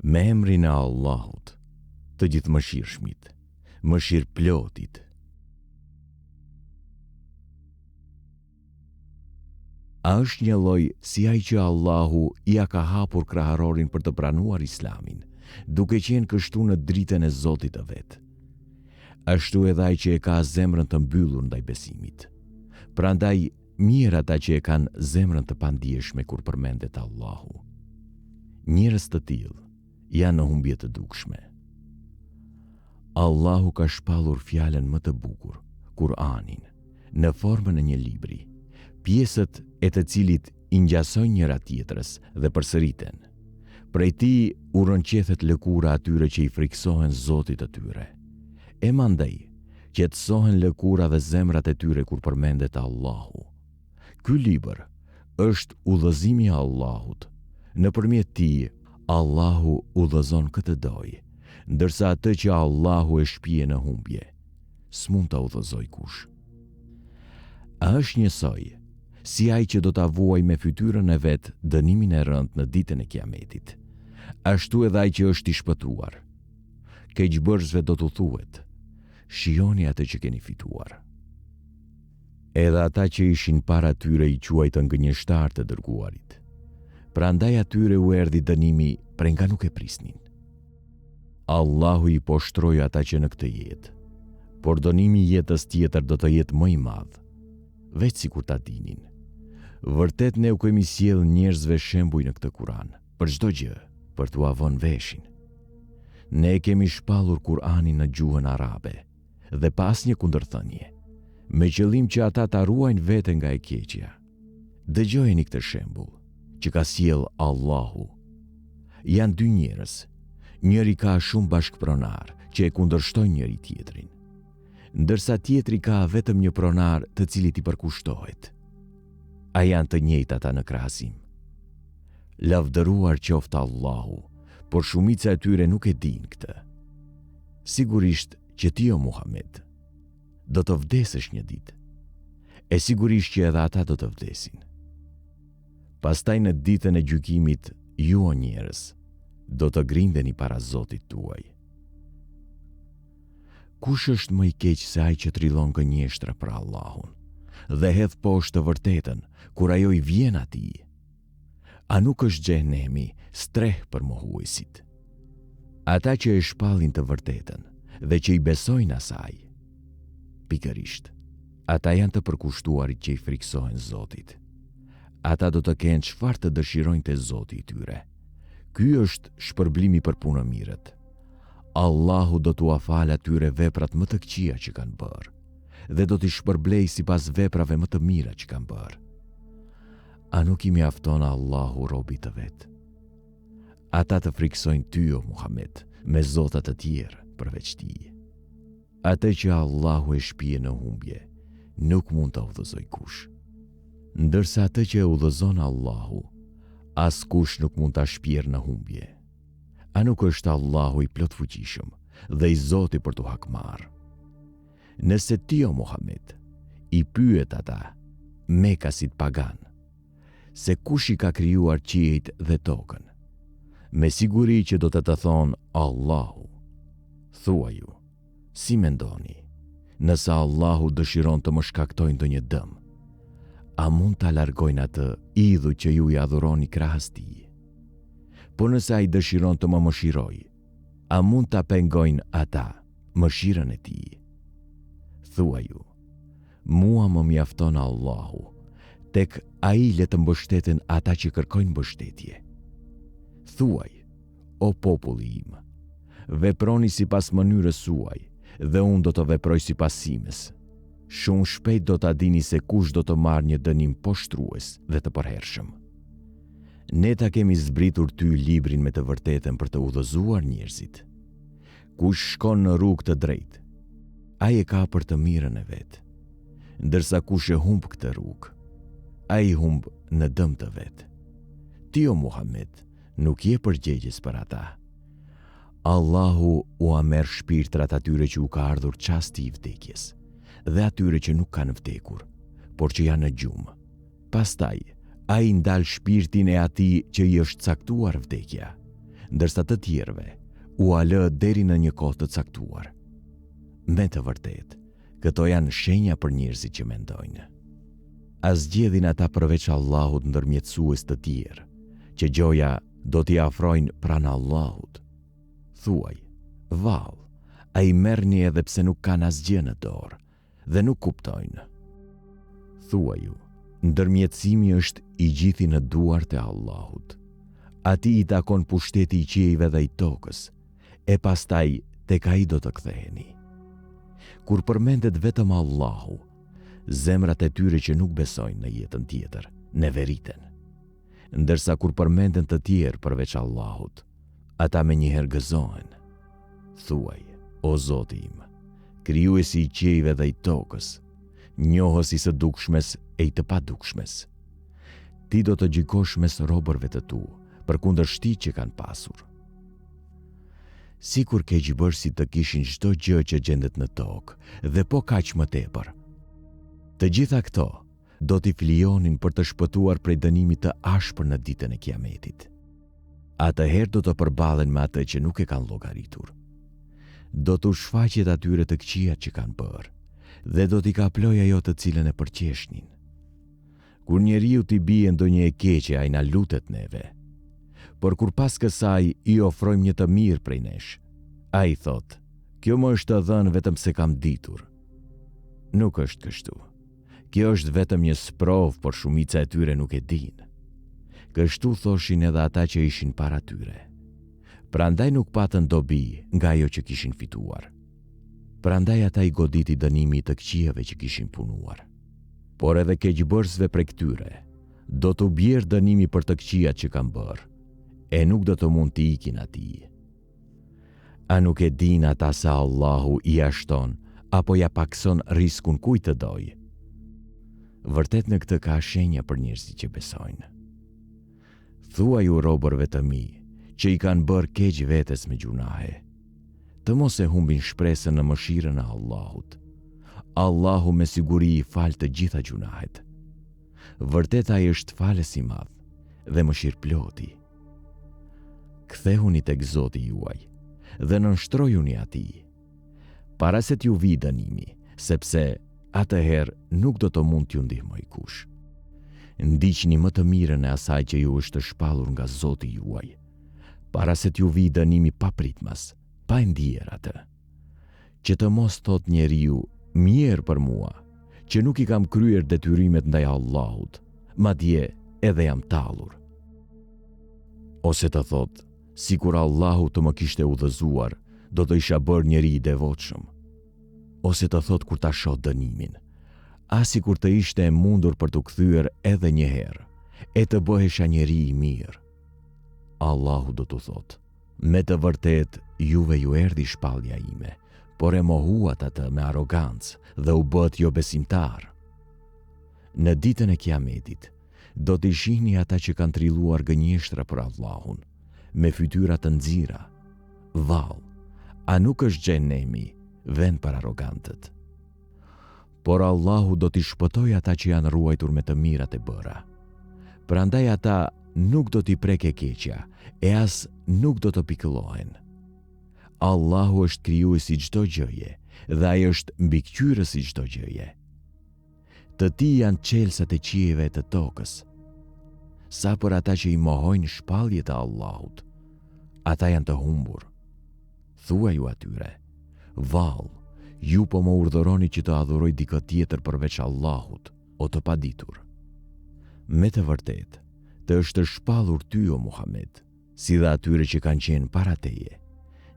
Me emrin e Allahut, të gjithë mëshirshmit, mëshirëplotit. A është një lloj si ai që Allahu ia ka hapur kraharorin për të pranuar Islamin, duke qenë kështu në dritën e Zotit të vet. Ashtu edhe ai që e ka zemrën të mbyllur ndaj besimit. Prandaj mirë ata që e kanë zemrën të pandijeshme kur përmendet Allahu. Njerëz të tillë janë në humbje të dukshme. Allahu ka shpallur fjalën më të bukur, Kur'anin, në formën e një libri, pjesët e të cilit i ngjasojnë njëra tjetrës dhe përsëriten. Prej tij u rënqethet lëkura atyre që i friksohen Zotit të tyre. E mandej, qetësohen lëkura dhe zemrat e tyre kur përmendet Allahu. Ky libër është udhëzimi i Allahut. Nëpërmjet tij, Allahu udhëzon këtë doj, ndërsa atë që Allahu e shpije në humbje, s'mund ta udhëzoj kush. A është njësoj si ai që do ta vuaj me fytyrën e vet dënimin e rënd në ditën e Kiametit, ashtu edhe ai që është i shpëtuar. Keqbërësve do t'u thuhet: shijoni atë që keni fituar. Edhe ata që ishin para tyre i quajtën gënjeshtar të dërguarit. Prandaj atyre u erdhi dënimi prej nga nuk e prisnin. Allahu i poshtroi ata që në këtë jetë, por dënimi i jetës tjetër do të jetë më i madh, veç sikur ta dinin. Vërtet ne u kemi sjell njerëzve shembuj në këtë Kur'an, për çdo gjë, për t'u avënë veshin. Ne kemi shpallur Kur'anin në gjuhën arabe dhe pa asnjë kundërthënie, me qëllim që ata ta ruajnë veten nga e keqja. Dëgjojeni këtë shembull që ka sjell Allahu. Janë dy njerëz, njëri ka shumë bashkëpronar që e kundërshtojnë njëri tjetrin, ndërsa tjetri ka vetëm një pronar të cilit i përkushtohet. A janë të njëjtë ata në krahasim? Lavdëruar qoftë Allahu, por shumica e tyre nuk e dinë këtë. Sigurisht që ti, o Muhammed, do të vdesësh një ditë, e sigurisht që edhe ata do të vdesin. Pastaj në ditën e gjykimit, ju o njerëz, do të grindeni para Zotit tuaj. Kush është më i keq se ai që trillon gënjeshtra për Allahun dhe hedh poshtë të vërtetën kur ajo i vjen atij? A nuk është xhenemi streh për mohuesit? Ata që e shpallin të vërtetën dhe që i besojnë asaj. Pikërisht, ata janë të përkushtuarit që i friksohen Zotit. Ata do të kenë çfarë të dëshirojnë te Zoti i tyre. Ky është shpërblimi për punë mirët. Allahu do t'u afal atyre veprat më të këqija që kanë bërë dhe do t'i shpërblej sipas veprave më të mira që kanë bërë. A nuk i mjafton Allahu robit të vet? Ata të friksojnë ty, o Muhammed, me zotat të tjerë përveç tij. Atë që Allahu e shpije në humbje, nuk mund të udhëzoj kush. Ndërsa atë që e udhëzon Allahu, as kush nuk mund ta shpjerë në humbje. A nuk është Allahu i plot fuqishëm dhe i Zoti për t'u hakmarrë? Nëse ti, o Muhammed, i pyet ata, Mekasit pagan, se kush i ka krijuar qiejt dhe tokën, me siguri që do të thonë Allahu. Thua ju, si mendoni, nëse Allahu dëshiron të më shkaktojë ndonjë dëm, a mund ta largojnë atë idhujt që ju i adhuroni krahas tij? Po nëse ai dëshiron të më mëshirojë, a mund ta pengojnë ata mëshirën e tij? Thua ju, mua më mjafton Allahu, tek ai le të mbështeten ata që kërkojnë mbështetje. Thuaj, o populli im, veproni sipas mënyrës suaj dhe unë do të veproj sipas simes. Shumë shpejt do ta dini se kush do të marrë një dënim poshtrues dhe të përhershëm. Ne ta kemi zbritur ty librin me të vërtetën për të udhëzuar njerëzit. Kush shkon në rrugë të drejtë, ai e ka për të mirën e vet, ndërsa kush e humb këtë rrugë, ai humb në dëm të vet. Ti, o Muhammed, nuk je përgjegjës për ata. Allahu u merr shpirtrat atyre që u ka ardhur çasti i vdekjes dhe atyre që nuk kanë vdekur, por që janë në gjumë. Pastaj, ai ndal shpirtin e atij që i është caktuar vdekja ndërsa të tjerëve u alë deri në një kohë të caktuar. Me të vërtet, këto janë shenja për njerëzit që mendojnë. A zgjedhin ata përveç Allahut ndërmjetësues të tjerë, që gjoja do t'i afrojnë pranë Allahut? Thuaj, vallë, a i merrni edhe pse nuk kanë asgjë në dorë dhe nuk kuptojnë. Thuaju, ndërmjetësimi është i gjithi në duart e Allahut. Ati i takon pushteti i qiejve dhe i tokës, e pastaj tek ai do të ktheheni. Kur përmendet vetëm Allahu, zemrat e tyre që nuk besojnë në jetën tjetër, neveriten. Ndërsa kur përmenden të tjerë përveç Allahut, ata menjëherë gëzohen. Thuaj, o Zoti im, krijuesi i qiejve dhe i tokës, njohës i së dukshmes e i të padukshmes. Ti do të gjykosh mes robërve të tu, përkundër shtit që kanë pasur. Sikur keqbërësit të kishin çdo gjë që gjendet në tokë dhe po kaq më tepër. Të gjitha këto do t'i flijonin për të shpëtuar prej dënimit të ashpër në ditën e Kiametit. Atëherë do të përballen me atë që nuk e kanë llogaritur. Do t'u shfaqet atyre të këqijat që kanë bërë dhe do t'i kaploj ajo të cilën e përqeshnin. Kur njeriu t'i bie ndonjë e keqe, ai na lutet neve. Por kur pas kësaj i ofrojmë një të mirë prej nesh, ai thot, kjo më është dhënë vetëm se kam ditur. Nuk është kështu. Kjo është vetëm një sprov, por shumica e tyre nuk e dinë. Kështu thoshin edhe ata që ishin para tyre. Prandaj nuk patën dobi nga ajo që kishin fituar. Prandaj ata i goditi dënimi të këqijave që kishin punuar. Por edhe keqbërësve prej këtyre do t'u bjerë dënimi për të këqijat që kanë bërë, e nuk do të mund t'i ikin atij. A nuk e din ata se Allahu i ashton apo ja pakson riskun kujt të dojë? Vërtet në këtë ka shenja për njerëzit që besojnë. Thuaju robërve të mi që i kanë bërë keq vetes me gjunahe, të mos e humbin shpresën në mëshirën e Allahut. Allahu me siguri i fal të gjitha gjunahet. Vërtet ai është falës i madh dhe mëshirëploti. Kthehuni tek Zoti juaj dhe nënshtrojuni atij, para se t'ju vi dënimi, sepse atëherë nuk do të mund t'ju ndihmoj kush. Ndiqni më të mirën e asaj që ju është shpallur nga Zoti juaj, para se t'ju vi dënimi papritmas, pa e ndier atë. Që të mos thot njeriu, mirë për mua, që nuk i kam kryer detyrimet ndaj Allahut, madje edhe jam tallur. Ose të thot, sikur Allahu të më kishte udhëzuar, do të isha bërë njeri i devotshëm. Ose të thot kur ta shoh dënimin, sikur të ishte e mundur për t'u kthyer edhe një herë, e të bëhesha njeri i mirë. Allahu do t'u thot, me të vërtet juve ju erdhi shpallja ime, por e mohuat atë me arrogancë dhe u bët jo besimtar. Në ditën e Kiametit, do t'i shihni ata që kanë trilluar gënjeshtra për Allahun, me fytyra të nxira. Vallë, a nuk është xhenemi vend për arrogantët? Por Allahu do t'i shpëtoj ata që janë ruajtur me të mirat e bëra. Prandaj ata nuk do t'i preke keqja, e as nuk do të pikëllohen. Allahu është krijuesi i çdo gjëje dhe ai është mbikëqyrës i çdo gjëje. Të tij janë çelësat e qiejve e të tokës. Sa për ata që i mohojnë shpalljet e Allahut, ata janë të humbur. Thuaju atyre, vallë, ju po më urdhëroni që të adhuroj dikë tjetër përveç Allahut, o të paditur. Me të vërtet, të është shpallur ty o Muhammed, si dhe atyre që kanë qenë para teje,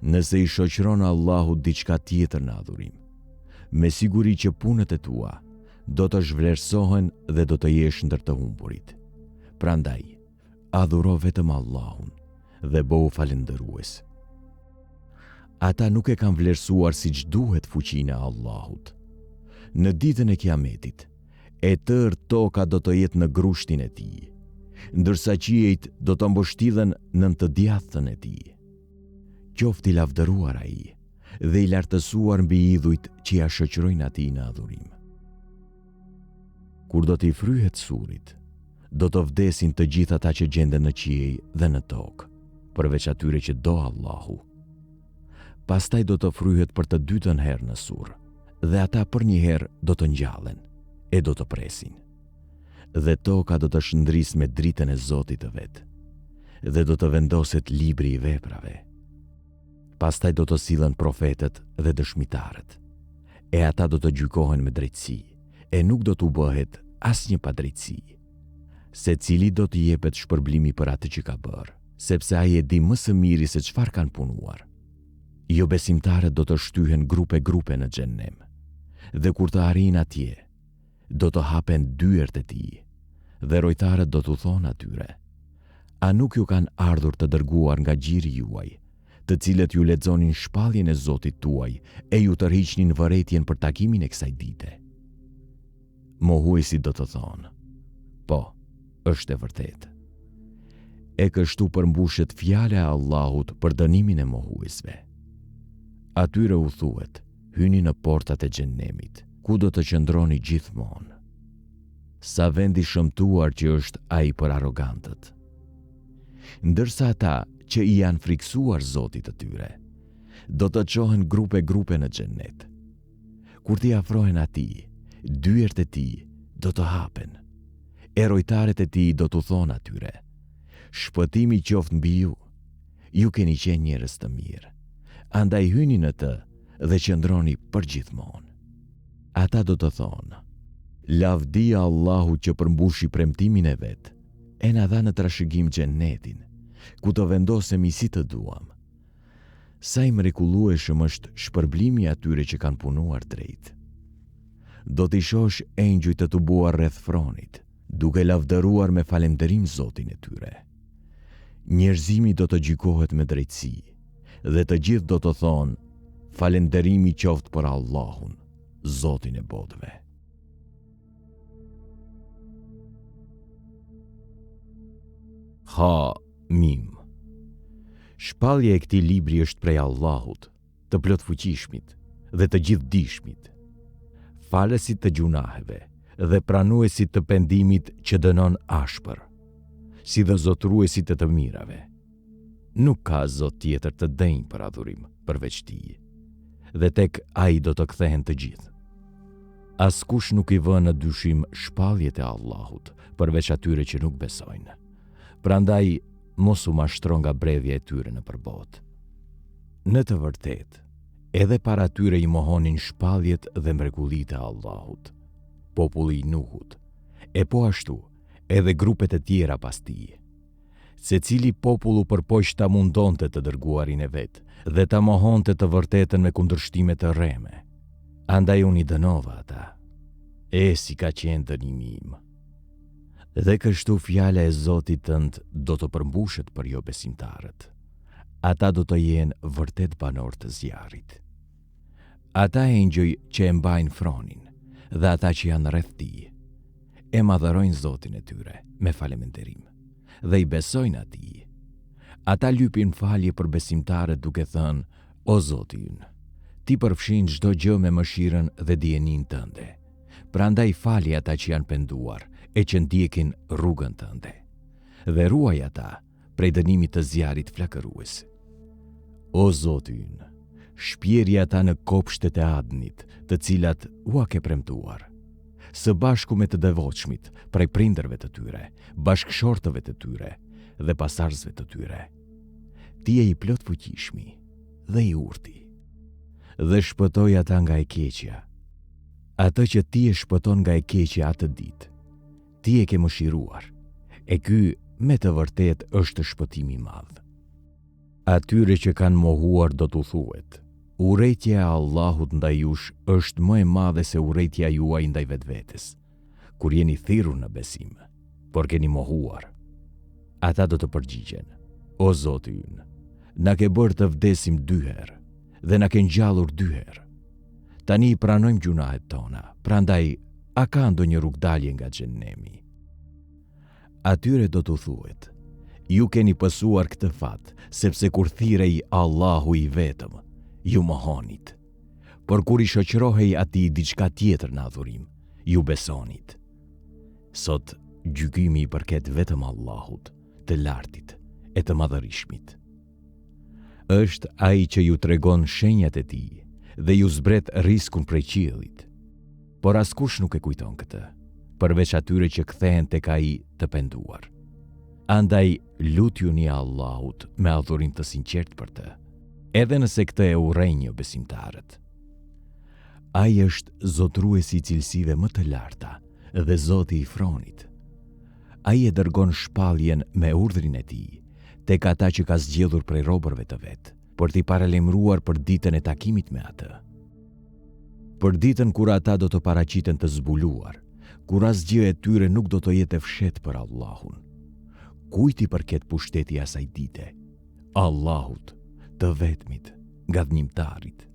nëse i shoqëron Allahut diçka tjetër në adhurim. Me siguri që punët e tua do të zhvlerësohen dhe do të jesh ndër të humburit. Prandaj, adhuro vetëm Allahun dhe bëu falëndërues. Ata nuk e kanë vlerësuar siç duhet fuqinë e Allahut. Në ditën e Kiametit, e tërë toka do të jetë në grushtin e tij, ndërsa qiejt do të mbështidhen nën të djathtën e tij. Qoftë i lavdëruar ai dhe i lartësuar mbi idhujt që ja shoqërojnë atij në adhurim. Kur do t'i fryhet surrit, do të vdesin të gjithë ata që gjenden në qiej dhe në tokë, përveç atyre që do Allahu. Pastaj do të fryhet për të dytën herë në surr, dhe ata për një herë do të ngjallen e do të presin. Dhe toka do të shndris me dritën e Zotit të vet, dhe do të vendoset libri i veprave. Pastaj do të sillen profetët dhe dëshmitarët, e ata do të gjykohen me drejtësi, e nuk do t'u bëhet asnjë padrejtësi. Secili do t'i jepet shpërblimi për atë që ka bërë, sepse ai e di më së miri se çfarë kanë punuar. Jo besimtarët do të shtyhen grupe në xhennem, dhe kur të arrijnë atje, do të hapen dyert e tij, dhe rojtarët do t'u thonë atyre: a nuk ju kanë ardhur të dërguar nga gjiri juaj, të cilët ju lexonin shpalljen e Zotit tuaj e ju tërhiqnin vërejtjen për takimin e kësaj dite? Mohuesi do të thonë: po, është e vërtetë. E kështu përmbushet fjala e Allahut për dënimin e mohuesve. Atyre u thuhet: hyni në portat e xhennemit, ku do të qëndroni gjithmonë. Sa vend i shëmtuar që është ai për arrogantët. Ndërsa ata që i janë friksuar Zotit të tyre, do të çohen grupe në xhennet. Kur t'i afrohen atij, dyert e tij do të hapen, e rojtarët e tij do t'u thonë atyre: shpëtimi qoftë mbi ju, ju keni qenë njerëz të mirë, andaj hyni në të dhe qëndroni përgjithmonë. Ata do të thonë: lavdia Allahu që përmbushi premtimin e vet, e na dha në trashëgim xhennetin, ku të vendosemi si të duam. Sa i mrekullueshëm është shpërblimi atyre që kanë punuar drejt. Do t'i shohësh engjujt të tubuar rreth fronit, duke lavdëruar me falënderim Zotin e tyre. Njerëzimi do të gjykohet me drejtësi, dhe të gjithë do të thonë: falënderimi qoftë për Allahun, Zotin e botëve. Mim. Shpallja e këtij libri është prej Allahut, të plot fuqishmit dhe të gjithdijshmit, falësit të gjunaheve dhe pranuesit të pendimit që dënon ashpër, si dhe zotruesit të mirave. Nuk ka zot tjetër të denjë për adhurim përveç tij, dhe tek ai do të kthehen të gjithë. Askush nuk i vën në dyshim shpalljet e Allahut përveç atyre që nuk besojnë. Prandaj mos u mashtro nga bredhja e tyre në përbot. Në të vërtetë, edhe para tyre i mohonin shpalljet dhe mrekullitë e Allahut, populli i Nuhut, e po ashtu edhe grupet e tjera pas tij. Secili popull u përpoq ta mundonte të dërguarin e vet dhe ta mohonte të vërtetën me kundërshtime të rreme. Andaj unë i dënova ata. Si ka qenë dënimi im. Dhe kështu fjala e Zotit tënd do të përmbushet për jo besimtarët. Ata do të jenë vërtet banor të zjarrit. Ata engjëj që e mbajnë fronin, dhe ata që janë rreth tij, e madhërojnë Zotin e tyre me falënderim, dhe i besojnë atij. Ata lypin falje për besimtarët duke thënë: o Zoti ynë, ti përfshin çdo gjë me mëshirën dhe dijenin tënde. Prandaj fali ata që janë penduar e që ndjekin rrugën tënde, dhe ruaj ata prej dënimit të zjarrit flakërues. O Zoti ynë, shpjeri ata në kopshtet e Adnit, të cilat ua ke premtuar, së bashku me të devotshmit prej prindërve të tyre, bashkëshortëve të tyre dhe pasardhësve të tyre. Ti je i plot fuqishmi dhe i urti, dhe shpëtoj ata nga e keqja. Atë që ti e shpëton nga e keqja atë ditë, ti e ke mëshiruar, e ky me të vërtet është shpëtimi i madh. Atyre që kanë mohuar do t'u thuhet: urrejtja e Allahut ndaj jush është më e madhe se urrejtja juaj ndaj vetvetes, kur jeni thirrur në besim, por keni mohuar. Ata do të përgjigjen: o Zoti ynë, na ke bërë të vdesim 2 herë dhe na ke ngjallur 2 herë. Tani i pranojmë gjunahet tona, prandaj a ka ndonjë rrugdalje nga xhennemi? Atyre do t'u thuhet: ju keni pësuar këtë fat, sepse kur thirrej Allahu i vetëm, ju mohonit. Por kur i shoqërohej atij diçka tjetër në adhurim, ju besonit. Sot gjykimi i përket vetëm Allahut, të lartit e të madhërishmit. Është ai që ju tregon shenjat e tij dhe ju zbret riskun prej qiellit. Por askush nuk e kujton këtë, përveç atyre që kthehen tek ai të penduar. Andaj lutjuni Allahut me adhurim të sinqert për të, edhe nëse këtë e urrejnë besimtarët. Ai është zotruesi i cilësive më të larta dhe Zoti i fronit. Ai e dërgon shpalljen me urdhrin e tij tek ata që ka zgjedhur prej robërve të vet, për t'i paralajmëruar për ditën e takimit me atë. Për ditën kur ata do të paraqiten të zbuluar, kur asgjë e tyre nuk do të jetë e fshehtë për Allahun. Kujt i përket pushteti asaj dite? Allahut, të vetmit, Gëdhënimtarit.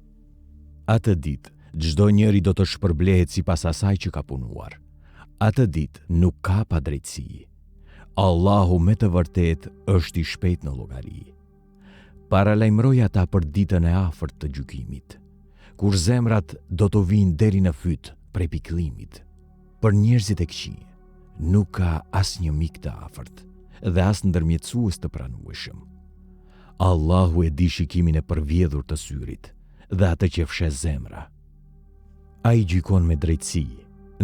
Atë ditë, çdo njeri do të shpërblehet sipas asaj që ka punuar. Atë ditë nuk ka padrejtësi. Allahu me të vërtet është i shpejt në llogari. Paralajmëroj ata për ditën e afërt të gjykimit, kur zemrat do të vinë deri në fyt prej pikëllimit. Për njerëzit e këqij nuk ka asnjë mik të afërt dhe as ndërmjetësues të pranueshëm. Allahu e di shikimin e përvjedhur të syrit dhe atë që fshes zemra. Ai gjykon me drejtësi,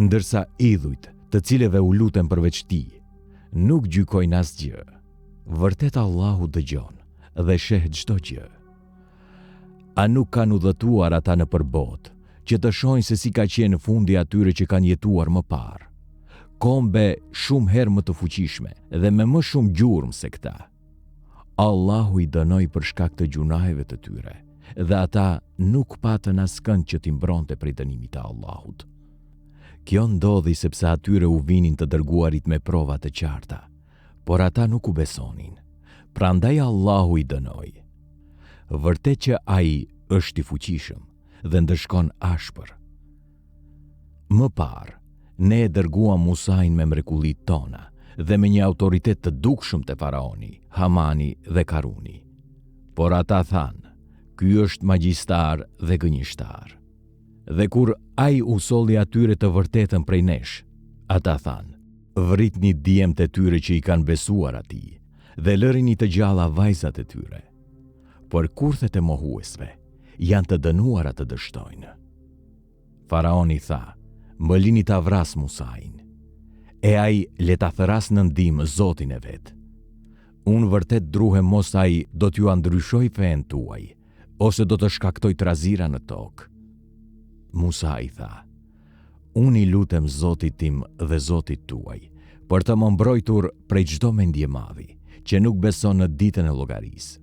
ndërsa idhujt, të cilëve u lutem përveç tij, nuk gjykojnë asgjë. Vërtet Allahu dëgjon dhe sheh çdo gjë. A nuk kanë udhëtuar ata në përbot, që të shohin se si ka qenë fundi atyre që kanë jetuar më parë? Kombe shumë herë më të fuqishme dhe me më shumë gjurmë se këta. Allahu i dënoi për shkak të gjunaheve të tyre, dhe ata nuk patën askënd që t'i mbronte prej dënimit të Allahut. Kjo ndodhi sepse atyre u vinin të dërguarit me prova të qarta, por ata nuk u besonin. Prandaj Allahu i dënoi. Vërtet që ai është i fuqishëm dhe ndëshkon ashpër. Më parë, ne e dërguam Musain me mrekullitë tona dhe me një autoritet të dukshëm te faraoni, Hamani dhe Karuni. Por ata thanë, ky është magjistar dhe gënjeshtar. Dhe kur ai u solli atyre të vërtetën prej nesh, ata thanë, vritni djemt e tyre që i kanë besuar atij dhe lërini të gjalla vajzat e tyre. Por kurthet e mohuesve janë të dënuara të dështojnë. Faraoni tha, më lini ta vras Musain, e ai le ta thëras në ndihmë Zotin e vet. Unë vërtet druhem mos ai do t'ju ndryshoj fen tuaj, ose do të shkaktoj trazira në tokë. Musa i tha, unë i lutem Zotit tim dhe Zotit tuaj, për të më mbrojtur prej çdo mendje madhi, që nuk beson në ditën e llogarisë.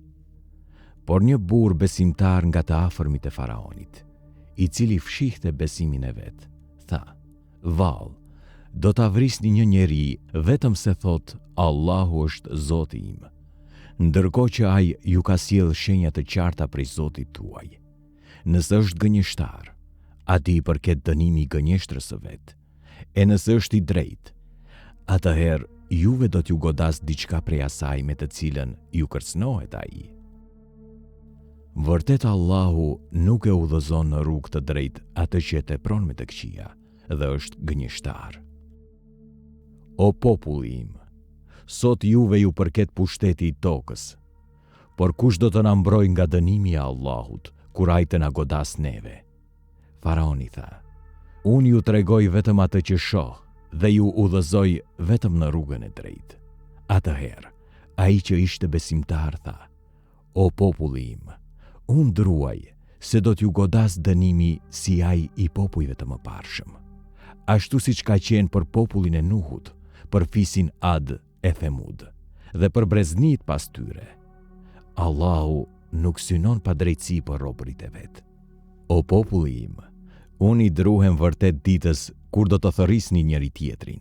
Por një burr besimtar nga të afërmit e faraonit, i cili fshihte besimin e vet, tha, vallë, do ta vrisni një njeri vetëm se thot Allahu është Zoti im, ndërkohë që ai ju ka sjell shenja të qarta prej Zotit tuaj. Nëse është gënjeshtar, atij i përket dënimi i gënjeshtrës së vet, e nëse është i drejtë, atëherë juve do t'ju godas diçka prej asaj me të cilën ju kërcënohet ai. Vërtet Allahu nuk e udhëzon në rrugë të drejtë atë që e tepron me të këqija dhe është gënjeshtar. O populli im, sot juve ju përket pushteti i tokës, por kush do të na mbrojë nga dënimi i Allahut kur ai të na godas neve? Faraoni tha, unë ju tregoj vetëm atë që shoh dhe ju udhëzoj vetëm në rrugën e drejtë. Atëherë, ai që ishte besimtar tha, o populli im, unë druaj se do t'ju godas dënimi si ai i popujve të mëparshëm, ashtu siç ka qenë për popullin e Nuhut, për fisin Ad e Themud, dhe për breznit pas tyre. Allahu nuk synon pa drejtësi për robërit e vet. O populli im, unë i druhem vërtet ditës kur do të thërrisni njëri tjetrin,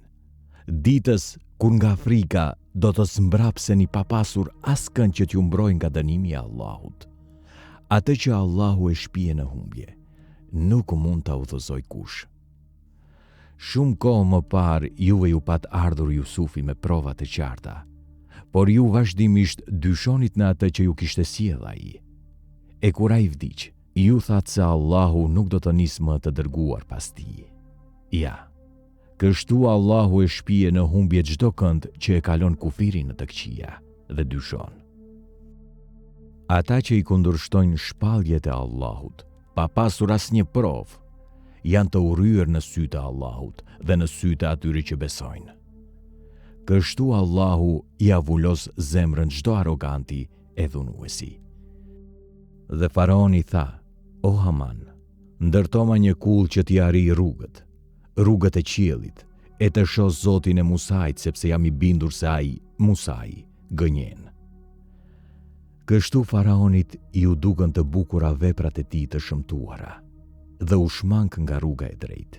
ditës kur nga frika do të smbrapseni pa pasur askënd që t'ju mbrojë nga dënimi i Allahut. Atë që Allahu e shpije në humbje, nuk mund ta udhëzoj kush. Shumë kohë më parë juve ju pat ardhur Jusufi me prova të qarta, por ju vazhdimisht dyshonit në atë që ju kishte sjell ai. E kur ai vdiq, ju thatë se Allahu nuk do të nisë më të dërguar pas tij. Ja, kështu Allahu e shpije në humbje çdo kënd që e kalon kufirin në të këqija dhe dyshon. Ata që i kundërshtojnë shpalljet e Allahut, pa pasur asnjë provë, janë të urryer në sytë e Allahut dhe në sytë e atyre që besojnë. Kështu Allahu i avullos zemrën çdo arroganti e dhunuesi. Dhe faraoni tha: "O Haman, ndërtoma një kull që t'i arrijë rrugët e qiellit, e të shoh Zotin e Musait, sepse jam i bindur se ai, Musai, gënjen." Kështu faraonit i u dukën të bukura veprat e tij të shëmtuara, dhe u shmank nga rruga e drejtë.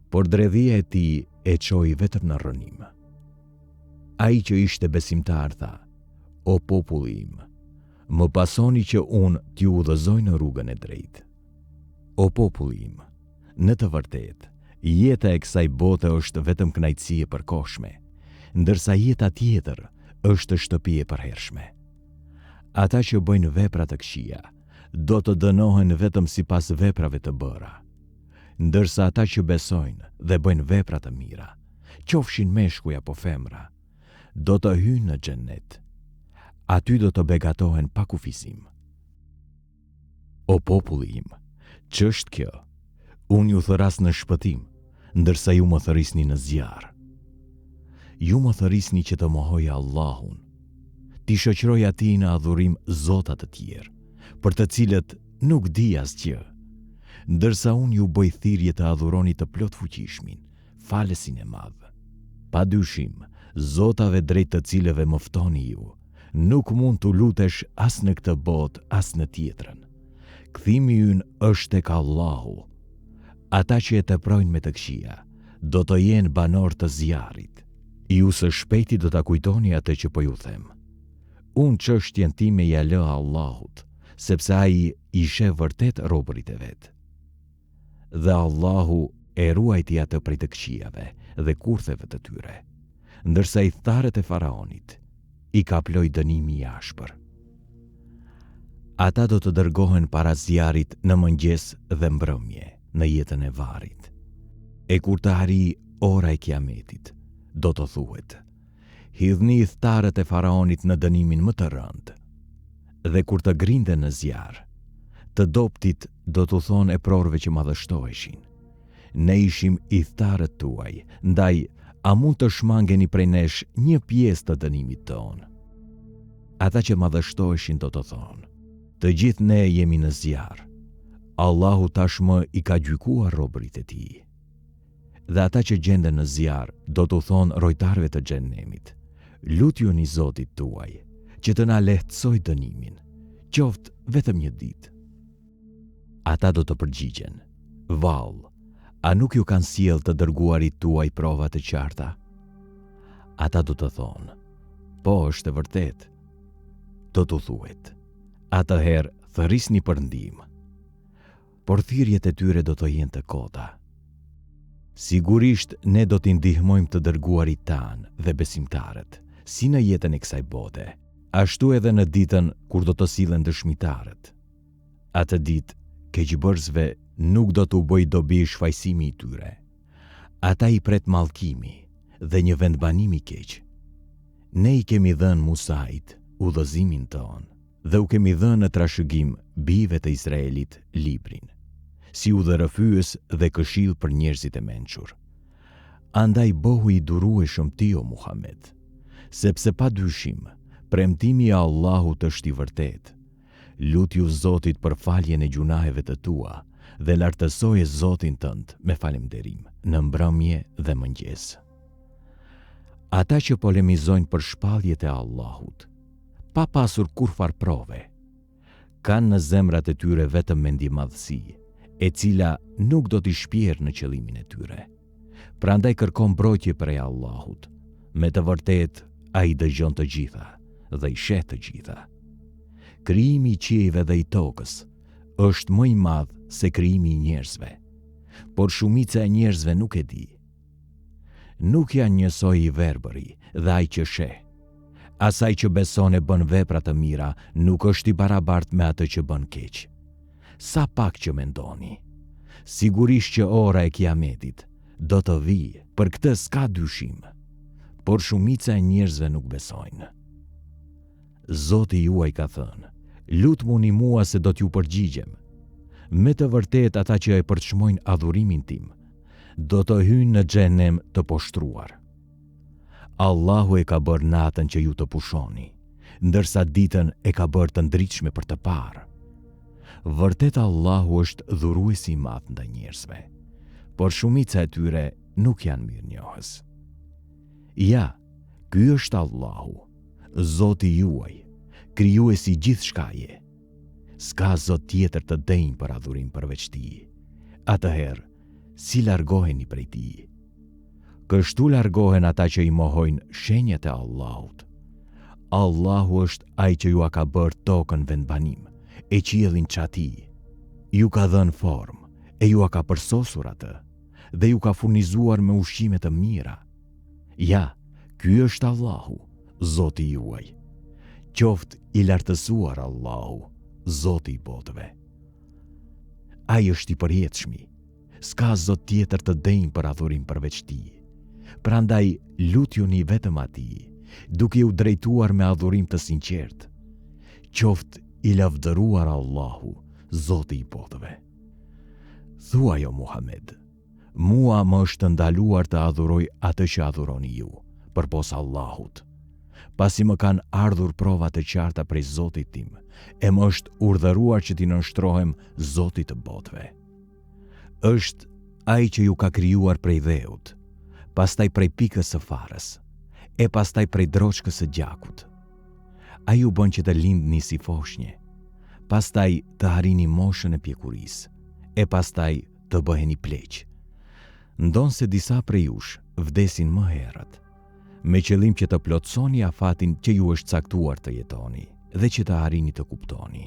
Por dredhia e tij e çoi vetëm në rrënim. Ai që ishte besimtar tha: "O populli im, më pasoni që unë t'ju udhëzoj në rrugën e drejtë." O populli im, në të vërtetë, jeta e kësaj bote është vetëm kënaqësi e përkohshme, ndërsa jeta tjetër është shtëpi e përhershme. Ata që bëjnë vepra të këqija do të dënohen vetëm sipas veprave të bëra, ndërsa ata që besojnë dhe bëjnë vepra të mira, qofshin meshkuj apo femra, do të hyjnë në xhennet. Aty do të begatohen pa kufizim. O populli im, ç'është kjo? Unë ju thëras në shpëtim, ndërsa ju më thërisni në zjarr. Ju më thërisni që të mohoj Allahun, ti shoqëroj atij në adhurim zota të tjerë, për të cilët nuk di asgjë, ndërsa unë ju bëj thirrje të adhuroni të plot fuqishmin, Falesin e madh. Pa dyshim, zotave drejt të cilëve më ftoni ju, nuk mund të lutesh as në këtë botë, as në tjetrën. Kthimi ynë është tek Allahu. Ata që e teprojnë me të këqija do të jenë banor të zjarrit. Ju së shpejti do ta kujtoni atë që po ju them. Unë çështjen time ja lë Allahut, sepse ai i sheh vërtet robërit e vet. Dhe Allahu e ruajti atë prej të këqijave dhe kurtheve të tyre, ndërsa i tharët e faraonit i kaploi dënimi i ashpër. Ata do të dërgohen para zjarrit në mëngjes dhe mbrëmje, në jetën e varrit. E kur të arrijë ora e kiametit, do të thuhet: hidhni i thtarët e faraonit në dënimin më të rëndë. Dhe kur të grinde në zjarr, të doptit do të thonë e prorëve që madhështoheshin: ne ishim i thtarët tuaj, ndaj a mund të shmangeni prej nesh një pjesë të dënimit tonë? Ata që madhështoheshin do të thonë: të gjithë ne jemi në zjarr. Allahu tashmë i ka gjykuar robërit e tij. Dhe ata që gjenden në zjarr do të thonë rojtarëve të xhenemit: lutjuni Zotit tuaj që të na lehtësoj dënimin, qoftë vetëm një ditë. Ata do të përgjigjen: vallë, a nuk ju kanë sjell të dërguarit tuaj prova të qarta? Ata do të thonë: po, është e vërtetë. Do të thuhet: atëherë thërrisni për ndihmë. Por thirrjet e tyre do të jenë të kota. Sigurisht ne do t'i ndihmojmë të dërguarit tanë dhe besimtarët, si në jetën e kësaj bote, ashtu edhe në ditën kur do të sillen dëshmitarët. Atë ditë keqbërësve nuk do t'u bëj dobi shfaqësimi i tyre. Ata i pret mallkimi dhe një vendbanim i keq. Ne i kemi dhënë Musait udhëzimin tonë dhe u kemi dhënë në trashëgim bijve të Izraelit librin, si udhërëfyes dhe këshill për njerëzit e mençur. Andaj bohu i durueshëm ti o Muhammed, sepse pa dyshim premtimi i Allahut është i vërtetë. Lutju Zotit për faljen e gjunaheve të tua dhe lartësoje Zotin tënd me falënderim në mbrëmje dhe mëngjes. Ata që polemizojnë për shpalljet e Allahut, pa pasur kurfar prove, kanë në zemrat e tyre vetëm mendjemadhësi, e cila nuk do t'i shpjerë në qëllimin e tyre. Prandaj kërkon mbrojtje prej Allahut. Me të vërtetë ai dëgjon të gjitha dhe i sheh të gjitha. Krijimi i qiejve dhe i tokës është më i madh se krijimi i njerëzve, por shumica e njerëzve nuk e di. Nuk janë njësoj i verbëri dhe ai që sheh. Asaj që beson e bën vepra të mira nuk është i barabartë me atë që bën keq. Sa pak që mendoni, sigurisht që ora e kiametit do të vijë, për këtë s'ka dyshim, por shumica e njerëzve nuk besojnë. Zoti juaj ka thënë: lutmuni mua se do t'ju përgjigjem. Me të vërtet ata që e përçmojnë adhurimin tim, do të hyjnë në xhenem të poshtruar. Allahu e ka bërë natën që ju të pushoni, ndërsa ditën e ka bërë të ndritshme për të parë. Vërtet Allahu është dhuruesi i madh ndaj njerëzve, por shumica e tyre nuk janë mirënjohës. Ja, ky është Allahu, Zoti juaj, krijuesi gjithçkaje. S'ka zot tjetër të denjë për adhurim përveç tij. Atëherë, si largoheni prej tij? Kështu largohen ata që i mohojnë shenjat e Allahut. Allahu është ai që ju ka bërë tokën vendbanim, e qiellin çati. Ju ka dhënë formë, e ju ka përsosur atë, dhe ju ka furnizuar me ushqime të mira. Ja, ky është Allahu, Zoti juaj. Qoftë i lartësuar Allahu, Zoti i botëve. Ai është i përjetshmi, s'ka zot tjetër të denjë për adhurim përveç tij. Prandaj lutjuni vetëm atij, duke u drejtuar me adhurim të sinqert. Qoftë i lavdëruar Allahu, Zoti i botëve. Thuaj o Muhammed, mua më është ndaluar të adhuroj atë që adhuroni ju, përpos Allahut. Pasi më kanë ardhur prova të qarta prej Zotit tim, e më është urdhëruar që t'i nënshtrohem Zotit të botëve. Është ai që ju ka krijuar prej dheut, pastaj prej pikës së farës, e pastaj prej droçkës së gjakut. Ai ju bën që të lindni si foshnje, pastaj të arrini moshën e pjekurisë, e pastaj të bëheni pleq. Ndonë se disa prej jush vdesin më herët, me qëllim që të plotësoni afatin që ju është caktuar të jetoni dhe që të arrini të kuptoni.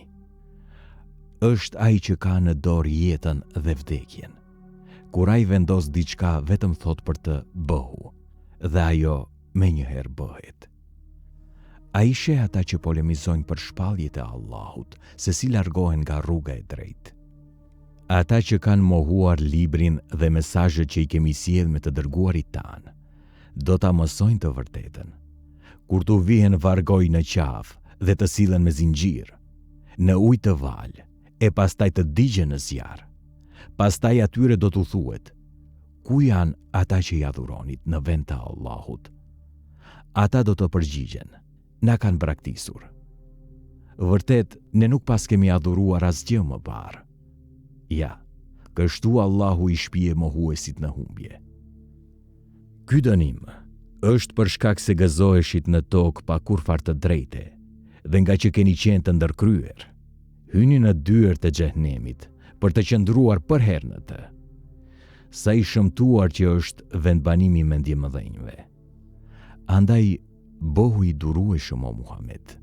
Është ai që ka në dorë jetën dhe vdekjen. Kur ai vendos diçka vetëm thot për të bëhu, dhe ajo menjëherë bëhet. Ai sheh ata që polemizojnë për shpalljet e Allahut, se si largohen nga rruga e drejtë. Ata që kanë mohuar librin dhe mesazhet që i kemi sjellë me të dërguarit tanë, do ta mësojnë të vërtetën. Kur t'u vihen vargoj në qafë dhe të sillen me zinxhir, në ujë të val, e pastaj të digjen në zjarr. Pastaj atyre do t'u thuhet: ku janë ata që i adhuronit në vend të Allahut? Ata do të përgjigjen: na kanë braktisur. Vërtet, ne nuk pas kemi adhuruar asgjë më parë. Ja, kështu Allahu i shpije mohuesit në humbje. Ky dënim është për shkak se gëzoheshit në tokë pa kurfar të drejte, dhe nga që keni qenë të ndërkryer, hyni në dyert e xhehenemit për të qëndruar për herë në të. Sa i shëmtuar që është vendbanimi i mendjemëdhenjve. Andaj bëhu i durueshëm o Muhammed,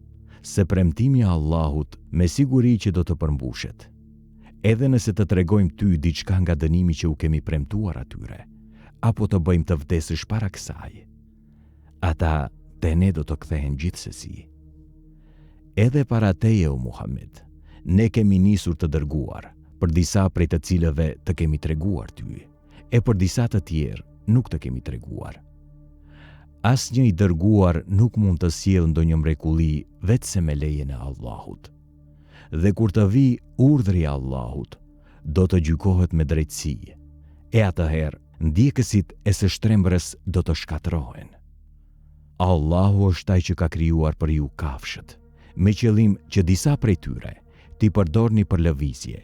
se premtimi i Allahut me siguri që do të përmbushet. Edhe nëse të tregojmë ty diçka nga dënimi që u kemi premtuar atyre, apo të bëjmë të vdesësh para kësaj, ata te ne do të kthehen gjithsesi. Edhe para teje o Muhammed, ne kemi nisur të dërguar, për disa prej të cilëve të kemi treguar ty, e për disa të tjerë nuk të kemi treguar. Asnjë i dërguar nuk mund të sjellë ndonjë mrekulli vetëse me lejen e Allahut. Dhe kur të vi urdhri i Allahut, do të gjykohet me drejtësi, e atëherë ndjekësit e së shtrembërës do të shkatërrohen. Allahu është ai që ka krijuar për ju kafshët, me qëllim që disa prej tyre t'i përdorni për lëvizje,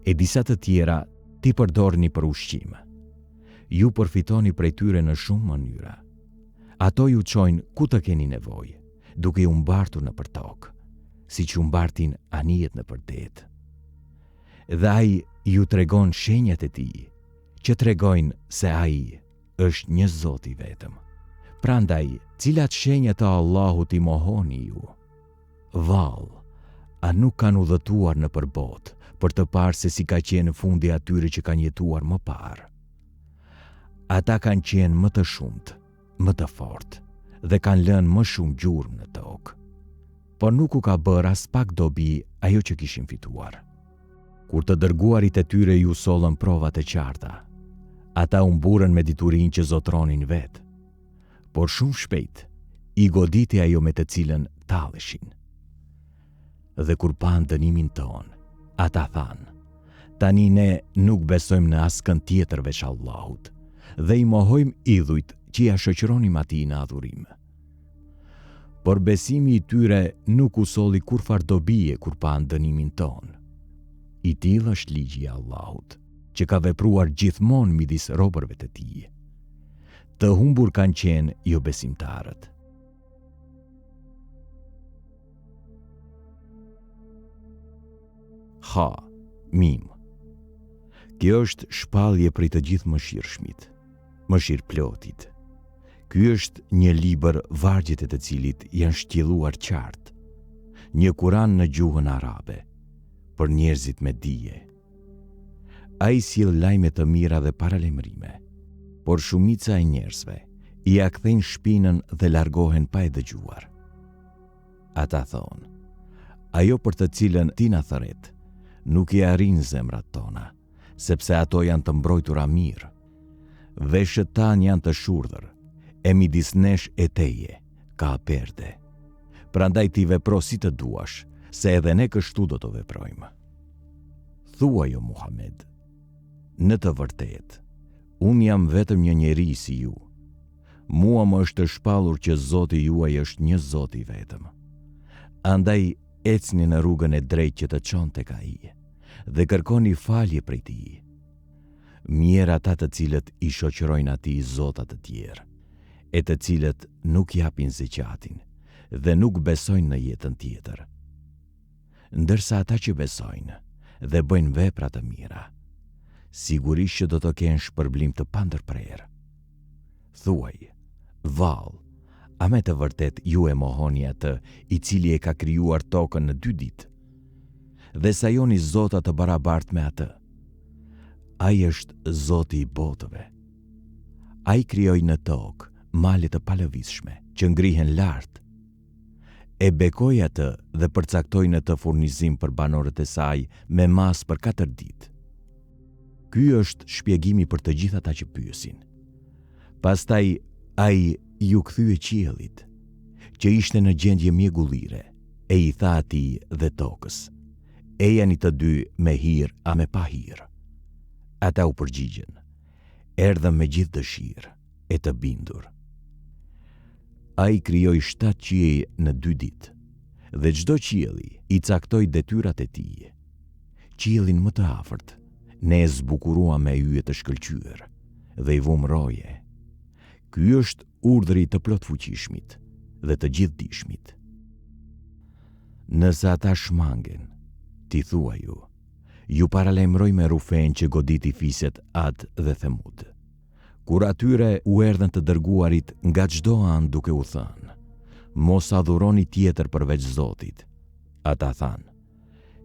e disa të tjera t'i përdorni për ushqim. Ju përfitoni prej tyre në shumë mënyra. Ato ju çojnë ku të keni nevojë, duke u mbartur në tokë, siç u mbartin anijet në det. Dhe ai ju tregon shenjat e tij, që tregojnë se ai është një Zot i vetëm. Prandaj, cilat shenja të Allahut i mohoni ju? Vallë, a nuk kanë udhëtuar në përbot për të parë se si ka qenë fundi atyre që kanë jetuar më parë? Ata kanë qenë më të shumt, më të fortë, dhe kanë lënë më shumë gjurmë në tokë. Por nuk u ka bërë as pak dobi ajo që kishin fituar. Kur të dërguarit e tyre ju sollën provat e qarta, ata u mburën me diturinë që zotronin vetë, por shumë shpejt i goditi ajo me të cilën talleshin. Dhe kur pan dënimin ton, ata thanë: tani ne nuk besojmë në askën tjetër veç Allahut, dhe i mohojmë idhujt që ja shoqëronim atij në adhurim. Por besimi i tyre nuk u solli kurfar dobije kur pan dënimin ton. I tillë është ligji i Allahut, që ka vepruar gjithmonë midis robërve të tij. Të humbur kanë qenë jo besimtarët. Ha, mim. Kjo është shpallje prej të gjithë mëshirshmit, mëshirëplotit. Ky është një libër vargjet e të cilit janë shtjelluar qartë, një Kuran në gjuhën arabe, për njerëzit me dije. Ai sjell lajme të mira dhe paralajmërime, por shumica e njerëzve i ja kthejnë shpinën dhe largohen pa e dëgjuar. Ata thonë: ajo për të cilën ti na thërret, nuk i arrin zemrat tona, sepse ato janë të mbrojtura mirë. Veshët tan janë të shurdhër, e midis nesh e teje ka perde. Prandaj ti vepro si të duash, se edhe ne kështu do të veprojmë. Thuaj o Muhammed: në të vërtetë, unë jam vetëm një njeri si ju. Mua më është shpallur që Zoti juaj është një Zot i vetëm. Andaj ecni në rrugën e drejtë që të çon tek ai, dhe kërkoni falje prej tij. Mirë ata të cilët i shoqërojnë atij zota të tjerë, e të cilët nuk japin zekatin dhe nuk besojnë në jetën tjetër. Ndërsa ata që besojnë dhe bëjnë vepra të mira, sigurisht që do të kenë shpërblim të pandërprerë. Thuaj: vallë, a me të vërtet ju e mohoni atë i cili e ka krijuar tokën në 2 ditë, dhe sajoni zota të barabartë me atë? Ai është Zoti i botëve. Ai krijoi në tokë male të palëvizshme që ngrihen lart. E bekoi atë dhe përcaktoi në të furnizim për banorët e saj me mas për 4 ditë. Ky është shpjegimi për të gjithë ata që pyesin. Pastaj ai ju kthye qiellit, që ishte në gjendje mjegullire, e i tha atij dhe tokës: ejani të dy me hir a me pa hir. Ata u përgjigjen: erdhëm me gjithë dëshirë, e të bindur. Ai krijoi 7 qiej në 2 ditë, dhe çdo qielli i caktoi detyrat e tij. Qiellin më të afërt ne e zbukuruam me yje të shkëlqyer dhe i vum roje. Ky është urdhri të plotfuqishmit dhe të gjithdijshmit. Nëse ata shmangen, ti thuaj ju paralajmëroj me rufen që goditi fiset Ad dhe Themud. Kur atyre u erdhën të dërguarit nga çdo anë duke u thënë: mos adhuroni tjetër përveç Zotit. Ata thanë: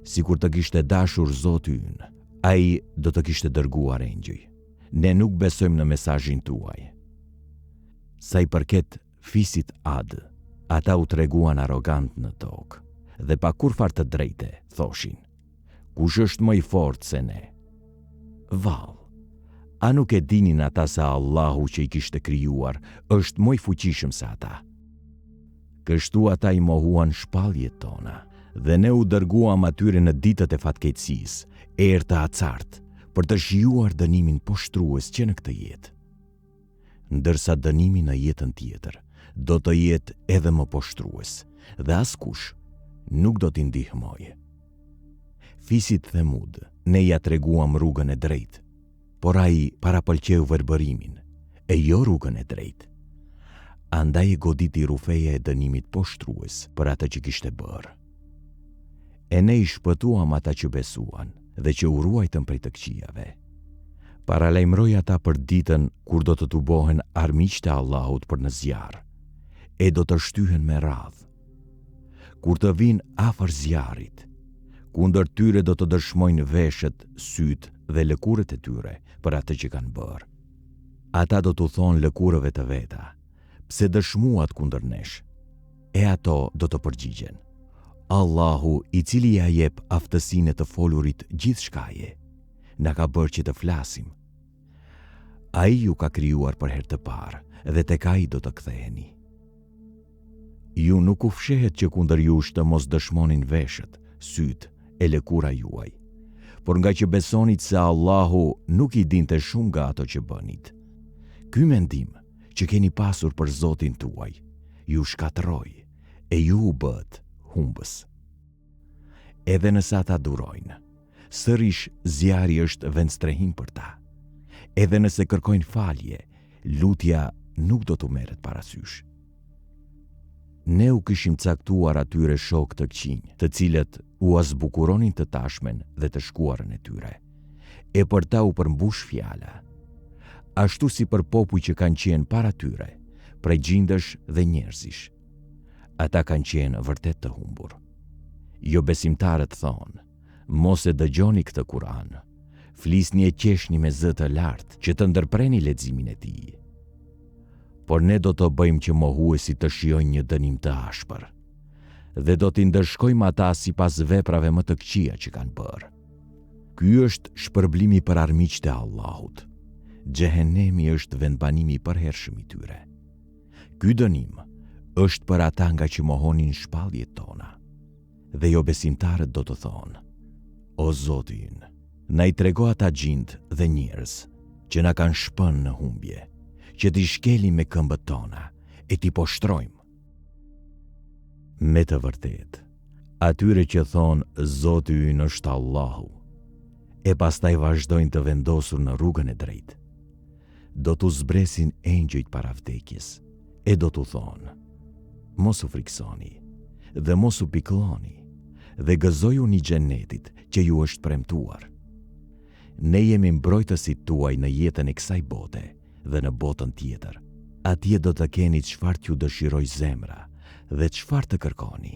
sikur të kishte dashur Zoti ynë, ai do të kishte dërguar engjëj. Ne nuk besojmë në mesazhin tuaj. Sa i përket fisit Ad, ata u treguan arrogant në tokë dhe pa kurfar të drejte thoshin: kush është më i fortë se ne? Vallë, a nuk e dinin ata se Allahu që i kishte krijuar është më i fuqishëm se ata? Kështu ata i mohuan shpalljet tona, dhe ne u dërguam atyre në ditët e fatkeqësisë, erë të acartë, për të shijuar dënimin poshtrues që në këtë jetë. Ndërsa dënimi në jetën tjetër do të jetë edhe më poshtrues, dhe askush nuk do t'i ndihmojë. Fisit Themud ne ja treguam rrugën e drejtë, por ai parapëlqeu verbërimin, e jo rrugën e drejtë. Andaj e goditi rufeja e dënimit poshtrues për atë që kishte bërë. E ne i shpëtuam ata që besuan dhe që u ruajtën prej të këqijave. Paralajmëroj ata për ditën kur do të tubohen armiqtë e Allahut për në zjarr, e do të shtyhen me radhë. Kur të vinë afër zjarrit, kundër tyre do të dëshmojnë veshët, sytë dhe lëkurët e tyre për atë që kanë bërë. Ata do t'u thonë lëkurëve të veta: pse dëshmuat kundër nesh? E ato do të përgjigjen: Allahu, i cili ja jep aftësinë të folurit gjithçkaje, na ka bërë që të flasim. Ai ju ka krijuar për herë të parë dhe tek ai do të ktheheni. Ju nuk u fshehet që kundër jush të mos dëshmonin veshët, syt e lëkura juaj, por nga që besonit se Allahu nuk I dinte shumë nga ato që bënit. Ky mendim që keni pasur për Zotin tuaj, ju shkatërroj e ju u bët humbës. Edhe nësa ta durojnë, sërish zjarri është vendstrehim për ta. Edhe nëse kërkojnë falje, lutja nuk do të merret parasysh. Ne u kishim caktuar atyre shok të këqinj, të cilët u azbukuronin të tashmen dhe të shkuarën e tyre, e për ta u përmbush fjala. Ashtu si për popuj që kanë qenë para tyre, prej gjindësh dhe njerëzish. Ata kanë qenë vërtet të humbur. Jo besimtarët thonë, mos e dëgjoni këtë Kur'an, flisni e qeshni me zë të lartë që të ndërpreni leximin e tij. Por ne do të bëjmë që mohuesit të shijojnë një dënim të ashpër, dhe do t'i ndërshkojmë ata sipas veprave më të këqija që kanë bërë. Ky është shpërblimi për armiqtë e Allahut. Xhehenemi është vendbanimi I përhershëm I tyre. Ky dënim është për ata nga që mohonin shpalljet tona. Dhe jo besimtarët do të thonë, o Zoti ynë, na I trego ata gjindë dhe njerëz që na kanë shpënë në humbje, që t'i shkelim me këmbët tona e t'i poshtrojmë. Me të vërtet, atyre që thonë Zoti ynë është Allahu, e pastaj vazhdojnë të vendosur në rrugën e drejtë, do t'u zbresin engjëjt para vdekjes, e do t'u thonë, mos u friksoni, dhe mos u pikëlloni, dhe gëzojuni xhenetit që ju është premtuar. Ne jemi mbrojtësit tuaj në jetën e kësaj bote dhe në botën tjetër. Atje do të keni çfarë t'ju dëshiroj zemra dhe çfarë të kërkoni.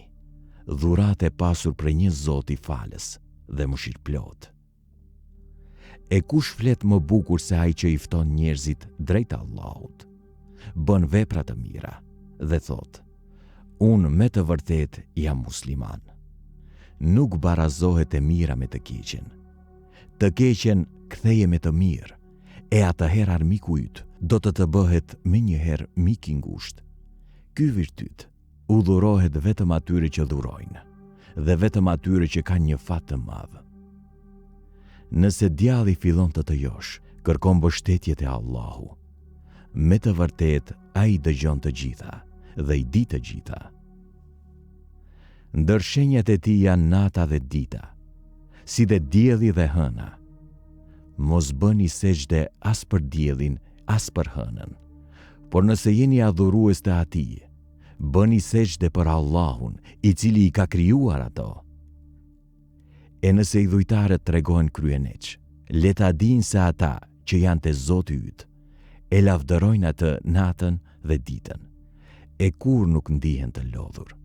Dhuratë e pasur për një Zot I falës dhe mëshirëplot. E kush flet më bukur se ai që I fton njerëzit drejt Allahut, bën vepra të mira dhe thot, unë me të vërtet jam musliman. Nuk barazohet e mira me të keqen. Të keqen ktheje me të mirë, e atëherë armiku yt do të bëhet me njëherë mik I ngushtë. Ky virtyt udhërohet vetëm atyre që dhurojnë, dhe vetëm atyre që kanë një fat të madh. Nëse djalli fillon të josh, kërkon mbështetjet e Allahu. Me të vërtet, ai dëgjon të gjitha dhe I di të gjitha. Ndër shenjat e tij janë nata dhe dita, si dhe dielli dhe hëna. Mos bëni sejdë as për diellin, as për hënën, por nëse jeni adhurues të atij, bëni sejdë për Allahun, I cili I ka krijuar ato. E nëse I dhujtarët tregojnë kryeneq, le ta dinë se ata që janë te Zoti yt, e lavdërojnë atë natën dhe ditën, e kur nuk ndihen të lodhur.